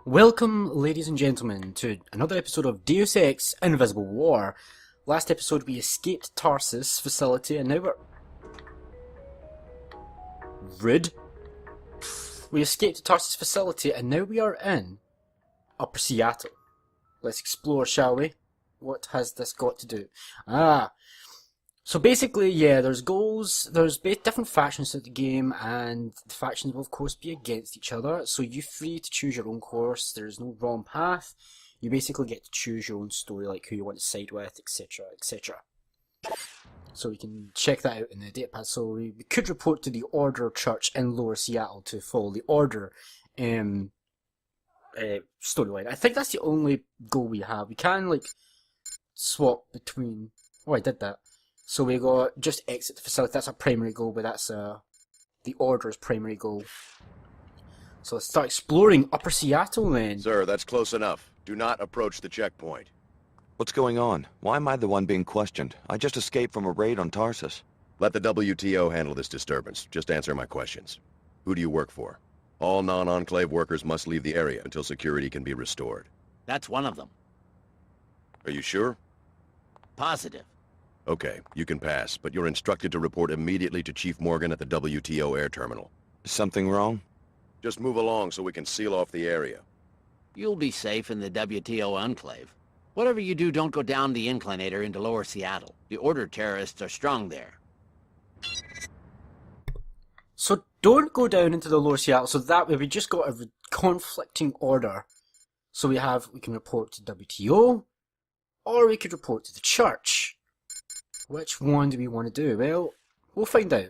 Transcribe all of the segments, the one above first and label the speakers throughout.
Speaker 1: Welcome, ladies and gentlemen, to another episode of Deus Ex Invisible War. Last episode we escaped Tarsus facility and now we're... Rude. We escaped the Tarsus facility and now we are in Upper Seattle. Let's explore, shall we? What has this got to do? So basically, yeah, there's goals, there's different factions of the game, and the factions will of course be against each other, so you're free to choose your own course. There's no wrong path. You basically get to choose your own story, like who you want to side with, etc, etc. So we can check that out in the datapad. So we could report to the Order Church in Lower Seattle to follow the Order storyline. I think that's the only goal we have. We can, like, swap between... Oh, I did that. So we got just exit the facility. That's our primary goal, but that's the Order's primary goal. So let's start exploring Upper Seattle then.
Speaker 2: Sir, that's close enough. Do not approach the checkpoint.
Speaker 3: What's going on? Why am I the one being questioned? I just escaped from a raid on Tarsus.
Speaker 2: Let the WTO handle this disturbance. Just answer my questions. Who do you work for? All non-Enclave workers must leave the area until security can be restored.
Speaker 4: That's one of them.
Speaker 2: Are you sure?
Speaker 4: Positive.
Speaker 2: Okay, you can pass, but you're instructed to report immediately to Chief Morgan at the WTO air terminal.
Speaker 3: Something wrong?
Speaker 2: Just move along so we can seal off the area.
Speaker 4: You'll be safe in the WTO Enclave. Whatever you do, don't go down the inclinator into Lower Seattle. The Order terrorists are strong there.
Speaker 1: So don't go down into the Lower Seattle, so that way we just got a conflicting order. So we can report to WTO, or we could report to the church. Which one do we want to do? Well, we'll find out.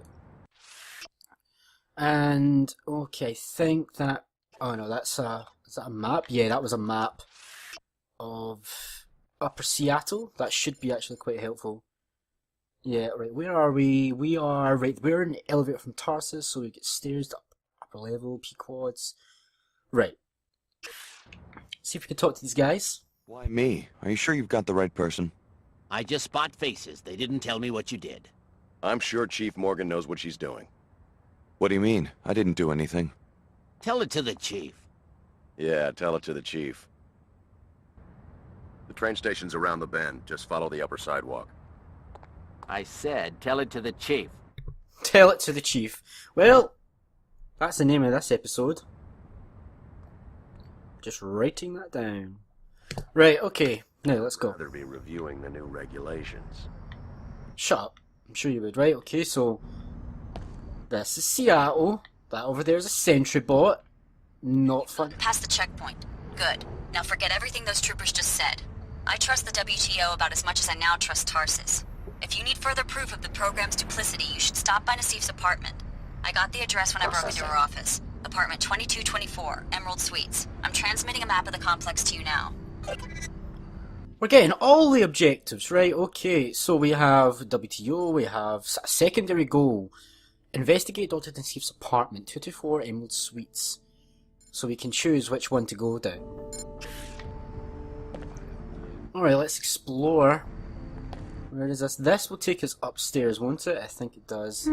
Speaker 1: And, okay, I think that... Oh no, is that a map? Yeah, that was a map of Upper Seattle. That should be actually quite helpful. Yeah, right, where are we? We're in the elevator from Tarsus, so we get stairs to upper level, Queequegs. Right. See if we can talk to these guys.
Speaker 3: Why me? Are you sure you've got the right person?
Speaker 4: I just spot faces. They didn't tell me what you did.
Speaker 2: I'm sure Chief Morgan knows what she's doing.
Speaker 3: What do you mean? I didn't do anything.
Speaker 4: Tell it to the Chief.
Speaker 2: Yeah, tell it to the Chief. The train station's around the bend. Just follow the upper sidewalk.
Speaker 4: I said, tell it to the Chief.
Speaker 1: Tell it to the Chief. Well, that's the name of this episode. Just writing that down. Right, okay. Now, let's go.
Speaker 2: Rather be reviewing the new regulations.
Speaker 1: Shut up. I'm sure you would. Right, okay, so... This is Seattle. That over there is a sentry bot. Not fun.
Speaker 5: Past the checkpoint. Good. Now forget everything those troopers just said. I trust the WTO about as much as I now trust Tarsus. If you need further proof of the program's duplicity, you should stop by Nassif's apartment. I got the address when I broke into her office. Apartment 2224, Emerald Suites. I'm transmitting a map of the complex to you now.
Speaker 1: We're getting all the objectives, right? Okay, so we have WTO, we have a secondary goal. Investigate Dr. Nassif's apartment, 224 Emerald Suites. So we can choose which one to go down. Alright, let's explore. Where is this? This will take us upstairs, won't it? I think it does.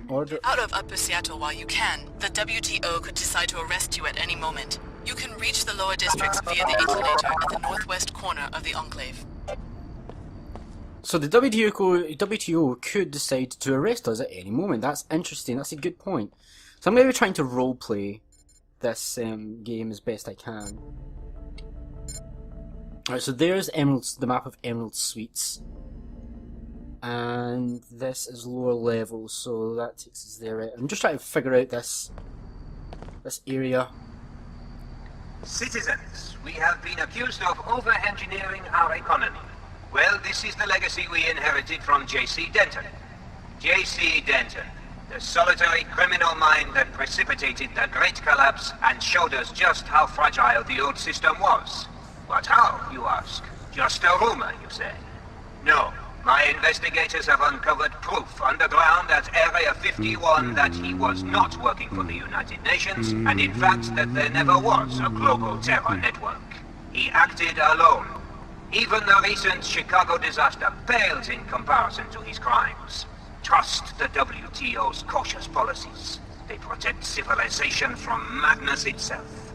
Speaker 1: Order.
Speaker 6: Out of Upper Seattle while you can. The WTO could decide to arrest you at any moment. You can reach the lower districts via the inclinator at the northwest corner of the Enclave.
Speaker 1: So the WTO could decide to arrest us at any moment. That's interesting. That's a good point. So I'm going to be trying to roleplay this game as best I can. Alright, so there's the map of Emerald Suites. And this is lower level, so that takes us there. Right? I'm just trying to figure out this area.
Speaker 7: Citizens, we have been accused of over-engineering our economy. Well, this is the legacy we inherited from J.C. Denton. J.C. Denton, the solitary criminal mind that precipitated the Great Collapse and showed us just how fragile the old system was. But how, you ask? Just a rumor, you say? No, my investigators have uncovered proof underground at Area 51 that he was not working for the United Nations, and in fact that there never was a global terror network. He acted alone. Even the recent Chicago disaster pales in comparison to his crimes. Trust the WTO's cautious policies. They protect civilization from madness itself.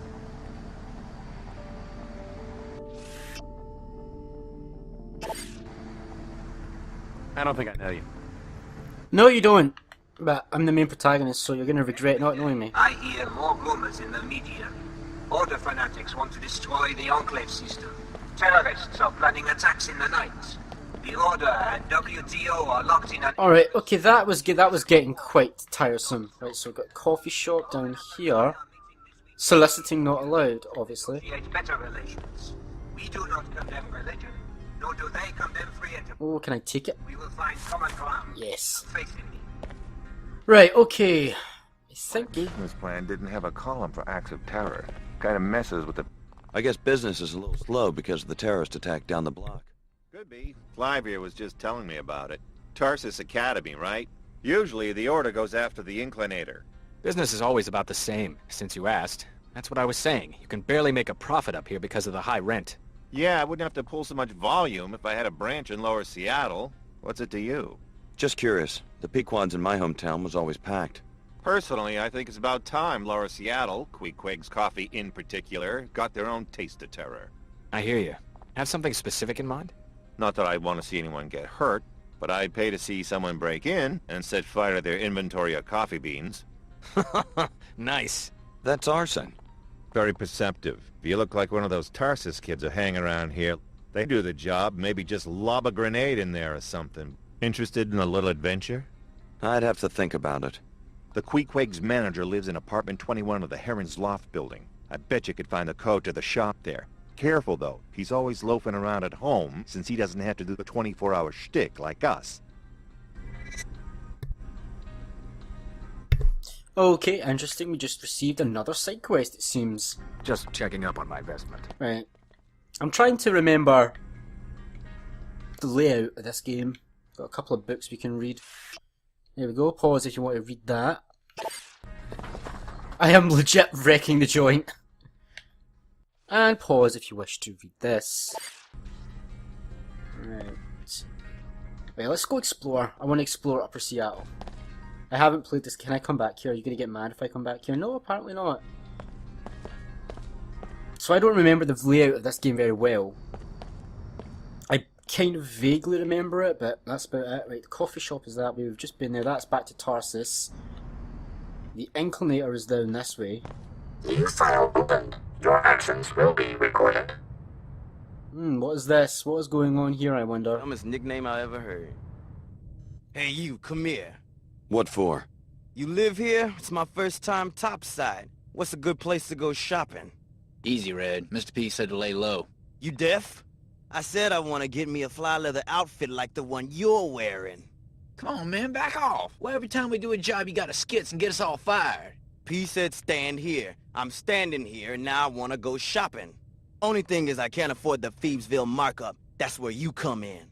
Speaker 8: I don't think I know you.
Speaker 1: No, you don't. But I'm the main protagonist, so you're gonna regret not knowing me.
Speaker 7: I hear more rumors in the media. Order fanatics want to destroy the Enclave system. Terrorists are planning attacks in the night. The Order and WTO are locked in an...
Speaker 1: Alright, okay, that was getting quite tiresome. Right, so we've got a coffee shop down here. Soliciting not allowed, obviously.
Speaker 7: Create better relations. We do not condemn religion, nor do they condemn free enterprise.
Speaker 1: Oh, can I take it?
Speaker 7: We will find common ground.
Speaker 1: Yes.
Speaker 7: Faith in me.
Speaker 1: Right, okay. I think...
Speaker 9: Business plan didn't have a column for acts of terror. Kind of messes with the...
Speaker 3: I guess business is a little slow because of the terrorist attack down the block.
Speaker 10: Could be. Clive here was just telling me about it. Tarsus Academy, right? Usually the Order goes after the Inclinator.
Speaker 8: Business is always about the same, since you asked. That's what I was saying. You can barely make a profit up here because of the high rent.
Speaker 10: Yeah, I wouldn't have to pull so much volume if I had a branch in Lower Seattle. What's it to you?
Speaker 3: Just curious. The Pequequegs in my hometown was always packed.
Speaker 10: Personally, I think it's about time Lower Seattle, Queequegs Coffee in particular, got their own taste of terror.
Speaker 8: I hear you. Have something specific in mind?
Speaker 10: Not that I want to see anyone get hurt, but I'd pay to see someone break in and set fire to their inventory of coffee beans.
Speaker 8: Nice.
Speaker 3: That's arson.
Speaker 10: Very perceptive. If you look like one of those Tarsus kids who hang around here, they do the job, maybe just lob a grenade in there or something. Interested in a little adventure?
Speaker 3: I'd have to think about it.
Speaker 10: The Queequegs manager lives in apartment 21 of the Heron's Loft building. I bet you could find the code to the shop there. Careful, though. He's always loafing around at home, since he doesn't have to do the 24-hour shtick like us.
Speaker 1: Okay, interesting. We just received another side quest, it seems.
Speaker 8: Just checking up on my investment.
Speaker 1: Right. I'm trying to remember the layout of this game. Got a couple of books we can read. There we go. Pause if you want to read that. I am legit wrecking the joint. And pause if you wish to read this. Right. Right, let's go explore. I want to explore Upper Seattle. I haven't played this. Can I come back here? Are you going to get mad if I come back here? No, apparently not. So I don't remember the layout of this game very well. I kind of vaguely remember it, but that's about it. Right, the coffee shop is that way. We've just been there. That's back to Tarsus. The Inclinator is down this way.
Speaker 11: New file opened. Your actions will be recorded.
Speaker 1: What is this? What is going on here, I wonder?
Speaker 12: Dumbest nickname I ever heard. Hey you, come here.
Speaker 3: What for?
Speaker 12: You live here? It's my first time topside. What's a good place to go shopping?
Speaker 4: Easy, Red. Mr. P said to lay low.
Speaker 12: You deaf? I said I want to get me a fly leather outfit like the one you're wearing.
Speaker 4: Come on, man, back off. Well, every time we do a job, you gotta skits and get us all fired.
Speaker 12: P said stand here. I'm standing here, and now I want to go shopping. Only thing is I can't afford the Phoebesville markup. That's where you come in.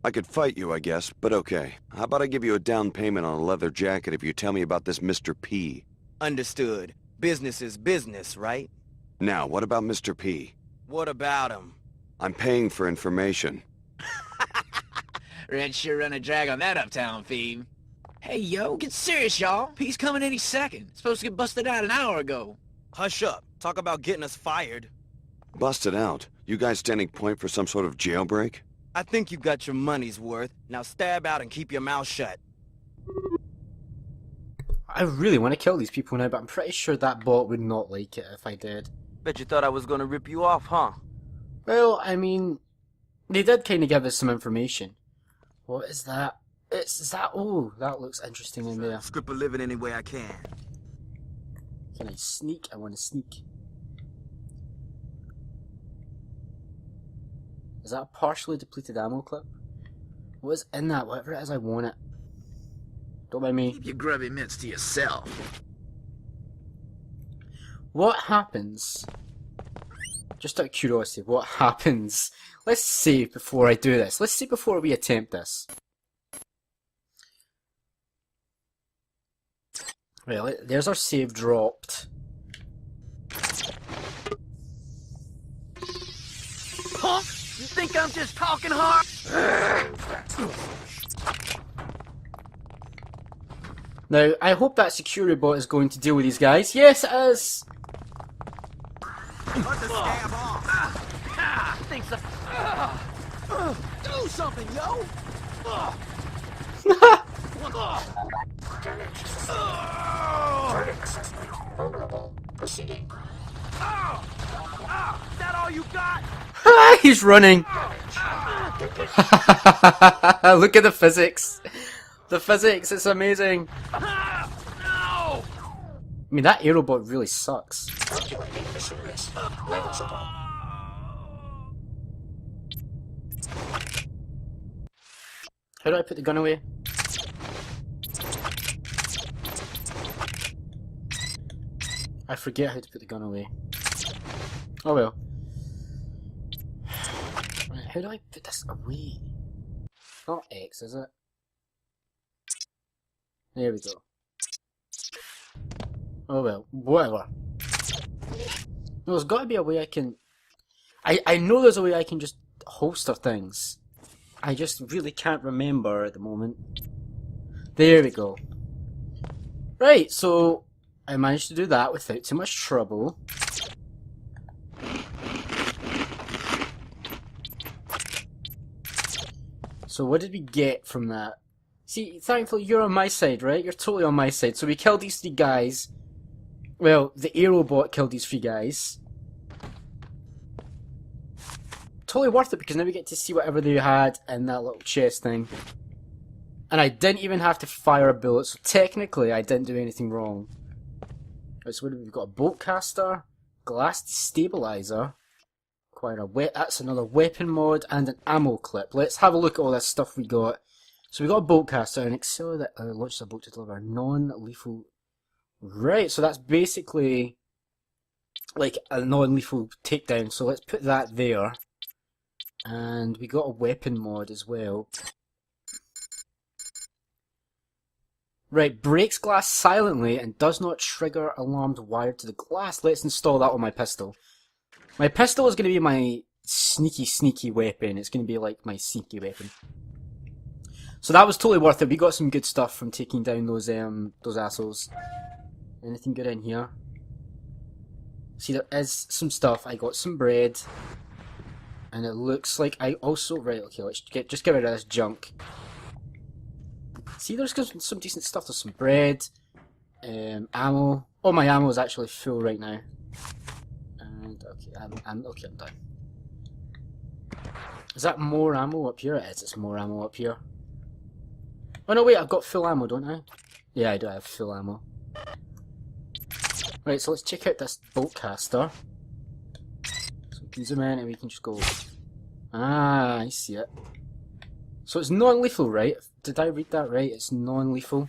Speaker 3: I could fight you, I guess, but okay. How about I give you a down payment on a leather jacket if you tell me about this Mr. P?
Speaker 12: Understood. Business is business, right?
Speaker 3: Now, what about Mr. P?
Speaker 12: What about him?
Speaker 3: I'm paying for information.
Speaker 4: Red sure run a drag on that uptown Phoebe. Hey, yo, get serious, y'all. P's coming any second. Supposed to get busted out an hour ago.
Speaker 12: Hush up. Talk about getting us fired.
Speaker 3: Busted out? You guys standing point for some sort of jailbreak?
Speaker 12: I think you got your money's worth. Now stab out and keep your mouth shut.
Speaker 1: I really want to kill these people now, but I'm pretty sure that bot would not like it if I did.
Speaker 12: Bet you thought I was gonna rip you off, huh?
Speaker 1: Well, I mean, they did kind of give us some information. What is that? Is that... Oh, that looks interesting in there.
Speaker 12: Script a living any way I can.
Speaker 1: Can I sneak? I want to sneak. Is that a partially depleted ammo clip? What is in that? Whatever it is, I want it. Don't mind me.
Speaker 4: Keep your grubby mitts to yourself.
Speaker 1: What happens? Just out of curiosity, what happens? Let's save before I do this. Let's save before we attempt this. Right, there's our save dropped.
Speaker 12: Punk! You think I'm just talking hard?
Speaker 1: Now, I hope that security bot is going to deal with these guys. Yes, it is!
Speaker 12: Cut the scab off. Thinks do something, yo.
Speaker 11: Proceeding.
Speaker 12: Is that all you got?
Speaker 1: He's running! Look at the physics! The physics, it's amazing!
Speaker 12: No!
Speaker 1: I mean, that aerobot really sucks.
Speaker 11: Calculating mission risk. Levels above.
Speaker 1: How do I put the gun away? I forget how to put the gun away. Oh well. Right, how do I put this away? Not X, is it? There we go. Oh well, whatever. No, there's got to be a way I can... I know there's a way I can just holster things. I just really can't remember at the moment. There we go. Right, so I managed to do that without too much trouble. So what did we get from that? See, thankfully you're on my side, right? You're totally on my side. So we killed these 3 guys. Well, the aerobot killed these 3 guys. Totally worth it because now we get to see whatever they had in that little chest thing. And I didn't even have to fire a bullet, so technically I didn't do anything wrong. Right, so what have we got? A bolt caster, glass stabilizer, acquire a that's another weapon mod, and an ammo clip. Let's have a look at all this stuff we got. So we got a bolt caster, an accelerator that launches a bolt to deliver non-lethal. Right, so that's basically like a non-lethal takedown. So let's put that there. And we got a weapon mod as well. Right, breaks glass silently and does not trigger alarms wired to the glass. Let's install that on my pistol. My pistol is going to be my sneaky weapon. It's going to be like my sneaky weapon. So that was totally worth it. We got some good stuff from taking down those assholes. Anything good in here? See, there is some stuff. I got some bread. And it looks like I also... Right, okay, let's just get rid of this junk. See, there's some decent stuff. There's some bread. Ammo. Oh, my ammo is actually full right now. And, okay, I'm done. Is that more ammo up here? It is, it's more ammo up here. Oh no, wait, I've got full ammo, don't I? Yeah, I do have full ammo. Right, so let's check out this bolt caster. So we can zoom in and we can just go... Ah, I see it. So it's non-lethal, right? Did I read that right? It's non-lethal.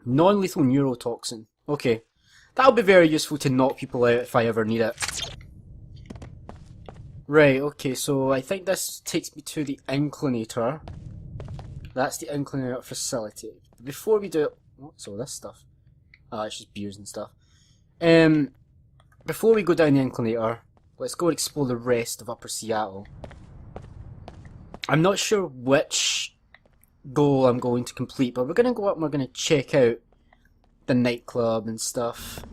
Speaker 1: Non-lethal neurotoxin. Okay. That'll be very useful to knock people out if I ever need it. Right, okay, so I think this takes me to the inclinator. That's the inclinator facility. Before we do it... What's all this stuff? Ah, it's just beers and stuff. Before we go down the inclinator, let's go and explore the rest of Upper Seattle. I'm not sure which goal I'm going to complete, but we're going to go up and we're going to check out the nightclub and stuff.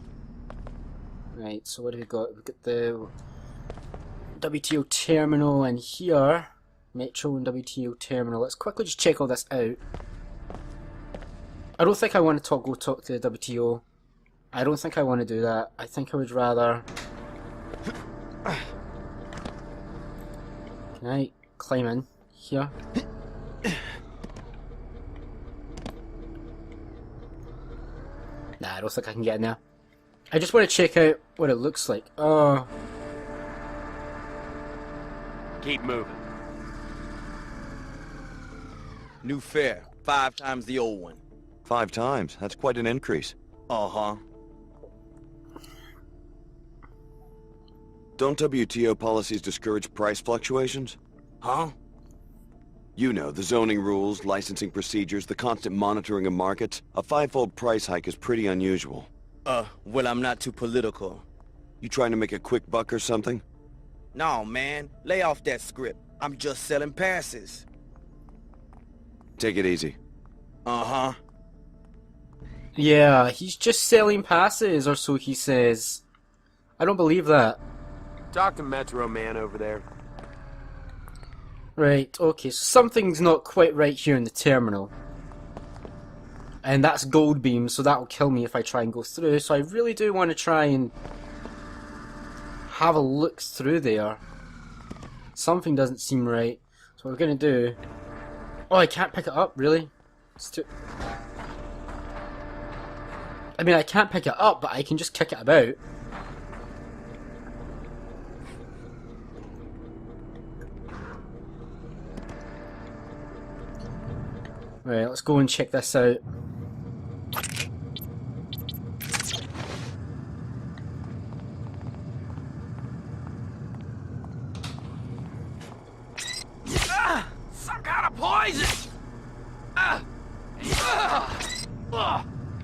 Speaker 1: Right, so what do we got? We've got the WTO terminal in here. Metro and WTO terminal. Let's quickly just check all this out. I don't think I want to go talk to the WTO. I don't think I want to do that. I think I would rather... Can I climb in here? Nah, I don't think I can get in there. I just want to check out what it looks like. Oh.
Speaker 12: Keep moving. New fare, 5 times the old one.
Speaker 3: 5 times? That's quite an increase.
Speaker 12: Uh-huh.
Speaker 3: Don't WTO policies discourage price fluctuations?
Speaker 12: Huh?
Speaker 3: You know, the zoning rules, licensing procedures, the constant monitoring of markets. A 5-fold price hike is pretty unusual.
Speaker 12: Well, I'm not too political.
Speaker 3: You trying to make a quick buck or something?
Speaker 12: No, man. Lay off that script. I'm just selling passes.
Speaker 3: Take it easy.
Speaker 12: Uh-huh.
Speaker 1: Yeah, he's just selling passes, or so he says. I don't believe that.
Speaker 13: Talk to Metro Man over there.
Speaker 1: Right, okay, so something's not quite right here in the terminal. And that's gold beam, so that'll kill me if I try and go through. So I really do want to try and have a look through there. Something doesn't seem right. So what we're going to do... Oh, I can't pick it up, really? It's too... I mean, I can't pick it up, but I can just kick it about. Right, let's go and check this out.
Speaker 13: Some kind of poison!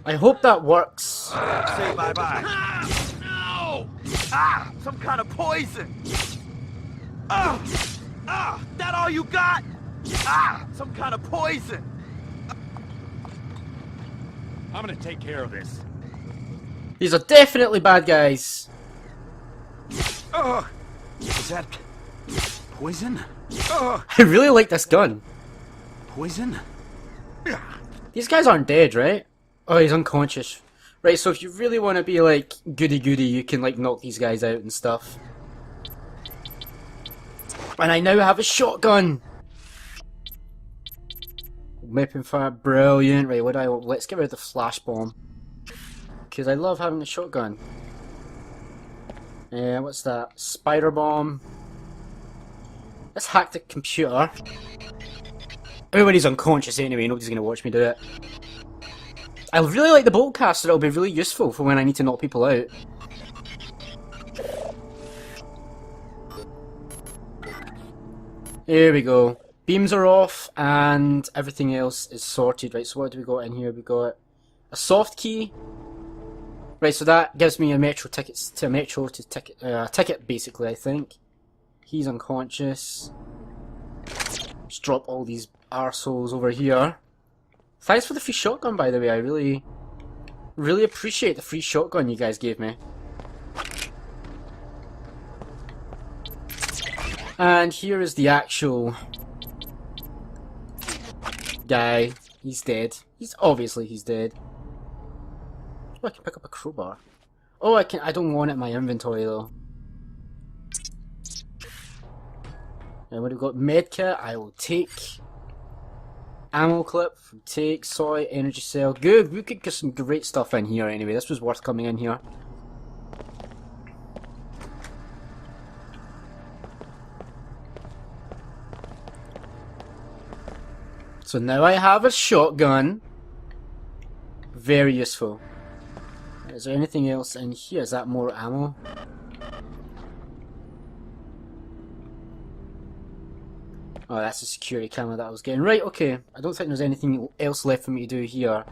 Speaker 1: I hope that works.
Speaker 12: Say bye-bye.
Speaker 13: No!
Speaker 12: Some kind of poison! That all you got? Some kind of poison!
Speaker 10: I'm gonna take care of this.
Speaker 1: These are definitely bad guys.
Speaker 12: Is that poison?
Speaker 1: I really like this gun.
Speaker 12: Poison?
Speaker 1: These guys aren't dead, right? Oh, he's unconscious. Right, so if you really want to be like goody-goody, you can like knock these guys out and stuff. And I now have a shotgun! Weapon fire, brilliant. Right, what do I want? Let's get rid of the flash bomb. Because I love having a shotgun. What's that? Spider bomb. Let's hack the computer. Everybody's unconscious anyway, nobody's going to watch me do it. I really like the bolt caster, it'll be really useful for when I need to knock people out. Here we go. Beams are off and everything else is sorted. Right, so what do we got in here? We got a soft key. Right, so that gives me a metro ticket ticket basically, I think. He's unconscious. Just drop all these arseholes over here. Thanks for the free shotgun, by the way. I really appreciate the free shotgun you guys gave me. And here is the actual guy. He's dead. He's dead. Oh, I can pick up a crowbar. Oh, I don't want it in my inventory though. And what have we got? Medkit, I will take. Ammo clip, take, soy, energy cell. Good, we could get some great stuff in here anyway. This was worth coming in here. So now I have a shotgun. Very useful. Is there anything else in here? Is that more ammo? Oh, that's the security camera that I was getting. Right, okay. I don't think there's anything else left for me to do here.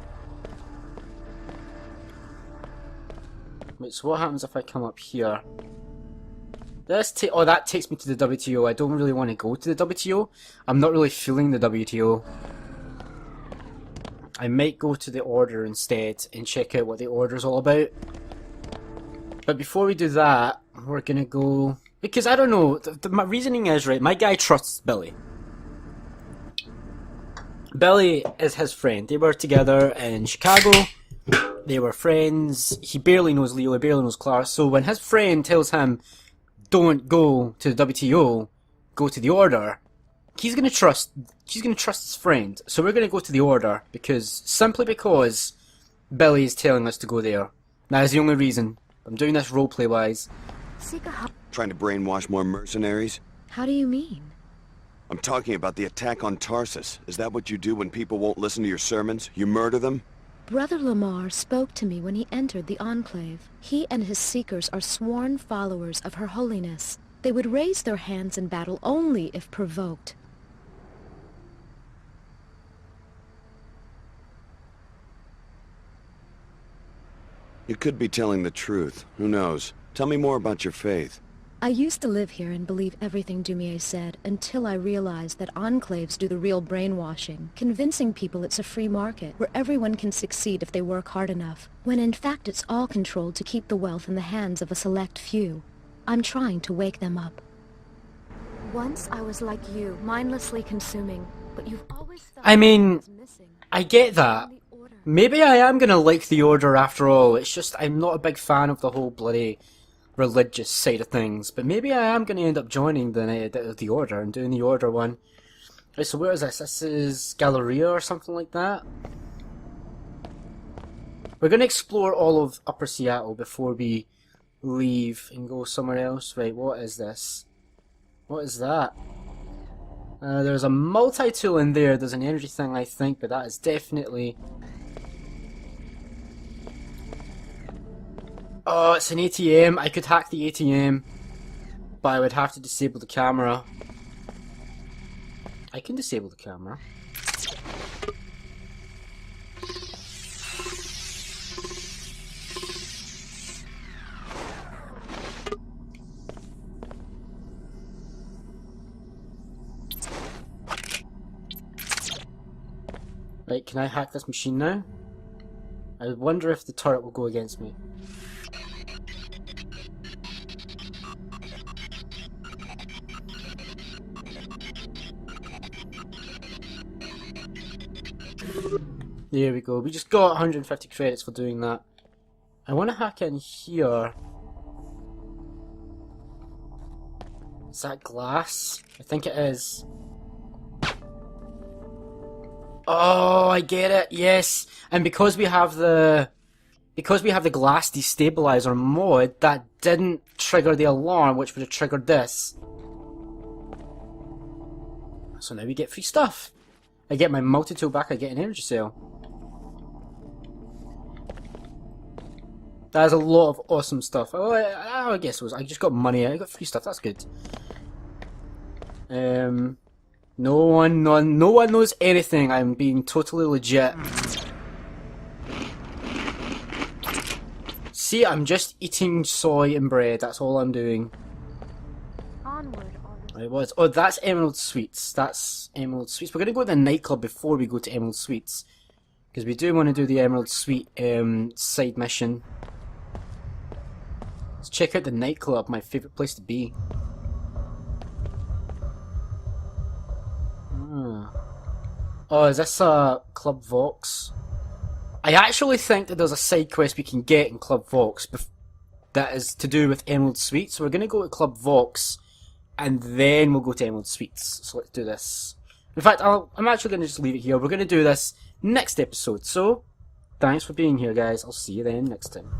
Speaker 1: Wait, so what happens if I come up here? Oh, that takes me to the WTO. I don't really want to go to the WTO. I'm not really feeling the WTO. I might go to the order instead and check out what the order's all about. But before we do that, we're gonna go... Because I don't know, my reasoning is, right, my guy trusts Billy. Billy is his friend. They were together in Chicago. They were friends. He barely knows Leo, he barely knows Clara. So when his friend tells him, don't go to the WTO, go to the order, he's gonna trust his friend. So we're gonna go to the order simply because Billy is telling us to go there. That is the only reason. I'm doing this roleplay wise.
Speaker 3: Trying to brainwash more mercenaries?
Speaker 14: How do you mean?
Speaker 3: I'm talking about the attack on Tarsus. Is that what you do when people won't listen to your sermons? You murder them?
Speaker 14: Brother Lamar spoke to me when he entered the Enclave. He and his seekers are sworn followers of Her Holiness. They would raise their hands in battle only if provoked.
Speaker 3: You could be telling the truth. Who knows? Tell me more about your faith.
Speaker 14: I used to live here and believe everything Dumier said until I realized that enclaves do the real brainwashing, convincing people it's a free market where everyone can succeed if they work hard enough, when in fact it's all controlled to keep the wealth in the hands of a select few. I'm trying to wake them up. Once I was like you, mindlessly consuming, but you've always felt
Speaker 1: I mean,
Speaker 14: missing.
Speaker 1: I get that. Maybe I am gonna like the Order after all, it's just I'm not a big fan of the whole bloody religious side of things, but maybe I am going to end up joining the Order and doing the Order one. Right, so where is this? This is Galleria or something like that. We're going to explore all of Upper Seattle before we leave and go somewhere else. Right, what is this? What is that? There's a multi-tool in there, there's an energy thing I think, but that is definitely... Oh, it's an ATM. I could hack the ATM, but I would have to disable the camera. I can disable the camera. Right, can I hack this machine now? I wonder if the turret will go against me. There we go. We just got 150 credits for doing that. I want to hack in here. Is that glass? I think it is. Oh, I get it. Yes. And because we have the glass destabilizer mod, that didn't trigger the alarm, which would have triggered this. So now we get free stuff. I get my multi-tool back, I get an energy cell. That is a lot of awesome stuff. Oh, I guess it was. I just got money. I got free stuff. That's good. No one knows anything. I'm being totally legit. See, I'm just eating soy and bread. That's all I'm doing. It was. Oh, that's Emerald Suites. That's Emerald Suites. We're gonna go to the nightclub before we go to Emerald Suites, because we do want to do the Emerald Suite side mission. Let's check out the nightclub. My favorite place to be. Oh, is this Club Vox? I actually think that there's a side quest we can get in Club Vox that is to do with Emerald Suites. So we're gonna go to Club Vox, and then we'll go to Emerald Suites. So let's do this. In fact, I'm actually going to just leave it here. We're going to do this next episode. So, thanks for being here, guys. I'll see you then next time.